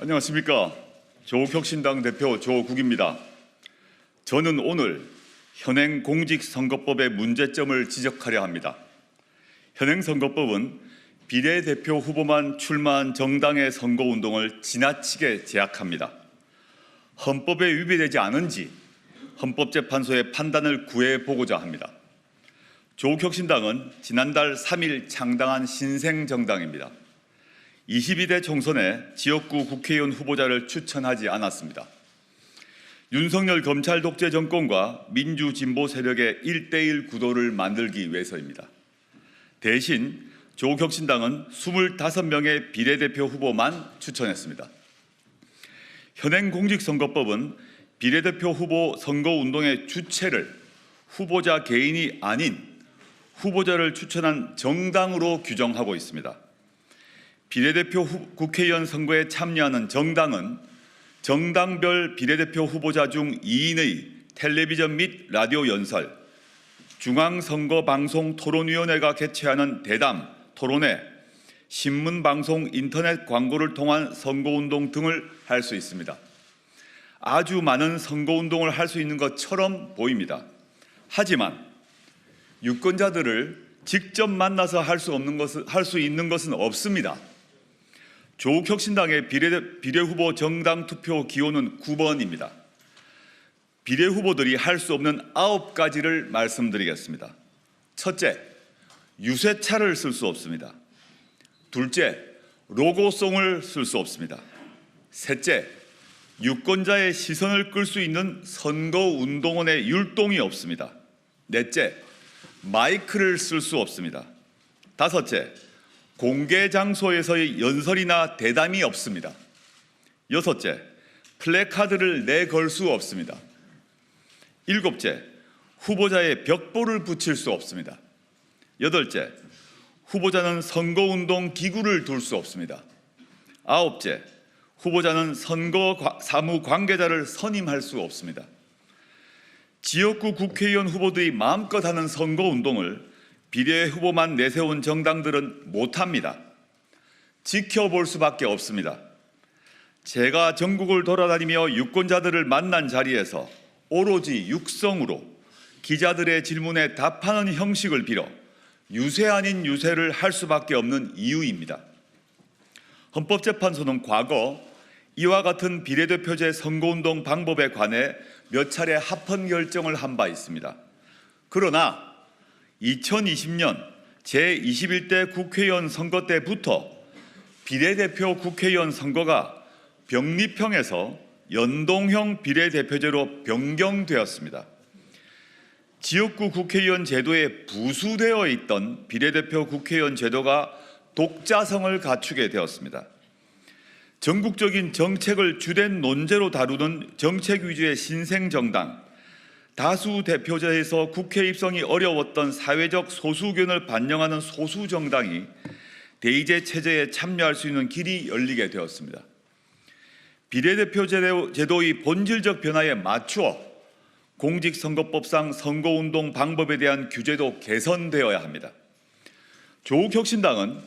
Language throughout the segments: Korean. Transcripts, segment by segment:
안녕하십니까. 조국혁신당 대표 조국입니다. 저는 오늘 현행 공직선거법의 문제점을 지적하려 합니다. 현행 선거법은 비례대표 후보만 출마한 정당의 선거운동을 지나치게 제약합니다. 헌법에 위배되지 않은지 헌법재판소의 판단을 구해보고자 합니다. 조국혁신당은 지난달 3일 창당한 신생정당입니다. 22대 총선에 지역구 국회의원 후보자를 추천하지 않았습니다. 윤석열 검찰 독재 정권과 민주진보 세력의 1:1 구도를 만들기 위해서입니다. 대신 조국혁신당은 25명의 비례대표 후보만 추천했습니다. 현행 공직선거법은 비례대표 후보 선거운동의 주체를 후보자 개인이 아닌 후보자를 추천한 정당으로 규정하고 있습니다. 비례대표 국회의원 선거에 참여하는 정당은 정당별 비례대표 후보자 중 2인의 텔레비전 및 라디오 연설, 중앙선거방송토론위원회가 개최하는 대담, 토론회, 신문, 방송, 인터넷 광고를 통한 선거운동 등을 할 수 있습니다. 아주 많은 선거운동을 할 수 있는 것처럼 보입니다. 하지만 유권자들을 직접 만나서 할 수 있는 것은 없습니다. 조국혁신당의 비례후보 정당 투표 기호는 9번입니다. 비례후보들이 할 수 없는 9가지를 말씀드리겠습니다. 첫째, 유세차를 쓸 수 없습니다. 둘째, 로고송을 쓸 수 없습니다. 셋째, 유권자의 시선을 끌 수 있는 선거운동원의 율동이 없습니다. 넷째, 마이크를 쓸 수 없습니다. 다섯째, 공개 장소에서의 연설이나 대담이 없습니다. 여섯째, 플래카드를 내걸 수 없습니다. 일곱째, 후보자의 벽보를 붙일 수 없습니다. 여덟째, 후보자는 선거운동 기구를 둘 수 없습니다. 아홉째, 후보자는 선거 사무 관계자를 선임할 수 없습니다. 지역구 국회의원 후보들이 마음껏 하는 선거운동을 비례 후보만 내세운 정당들은 못합니다. 지켜볼 수밖에 없습니다. 제가 전국을 돌아다니며 유권자들을 만난 자리에서 오로지 육성으로 기자들의 질문에 답하는 형식을 빌어 유세 아닌 유세를 할 수밖에 없는 이유입니다. 헌법재판소는 과거 이와 같은 비례대표제 선거운동 방법에 관해 몇 차례 합헌 결정을 한 바 있습니다. 그러나 2020년 제21대 국회의원 선거 때부터 비례대표 국회의원 선거가 병립형에서 연동형 비례대표제로 변경되었습니다. 지역구 국회의원 제도에 부수되어 있던 비례대표 국회의원 제도가 독자성을 갖추게 되었습니다. 전국적인 정책을 주된 논제로 다루는 정책 위주의 신생정당, 다수 대표제에서 국회 입성이 어려웠던 사회적 소수견을 반영하는 소수정당이 대의제 체제에 참여할 수 있는 길이 열리게 되었습니다. 비례대표 제도의 본질적 변화에 맞추어 공직선거법상 선거운동 방법에 대한 규제도 개선되어야 합니다. 조국혁신당은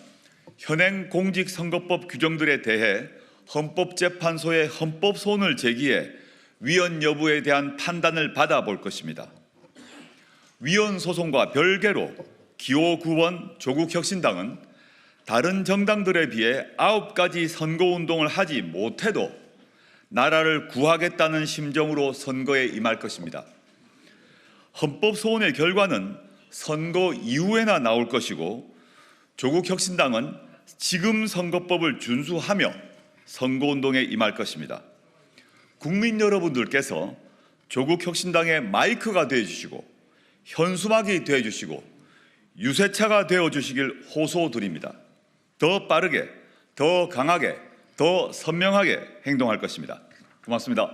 현행 공직선거법 규정들에 대해 헌법재판소에 헌법소원을 제기해 위헌 여부에 대한 판단을 받아볼 것입니다. 위헌 소송과 별개로 기호 9번 조국혁신당은 다른 정당들에 비해 9가지 선거운동을 하지 못해도 나라를 구하겠다는 심정으로 선거에 임할 것입니다. 헌법소원의 결과는 선거 이후에나 나올 것이고 조국혁신당은 지금 선거법을 준수하며 선거운동에 임할 것입니다. 국민 여러분들께서 조국혁신당의 마이크가 되어주시고 현수막이 되어주시고 유세차가 되어주시길 호소드립니다. 더 빠르게, 더 강하게, 더 선명하게 행동할 것입니다. 고맙습니다.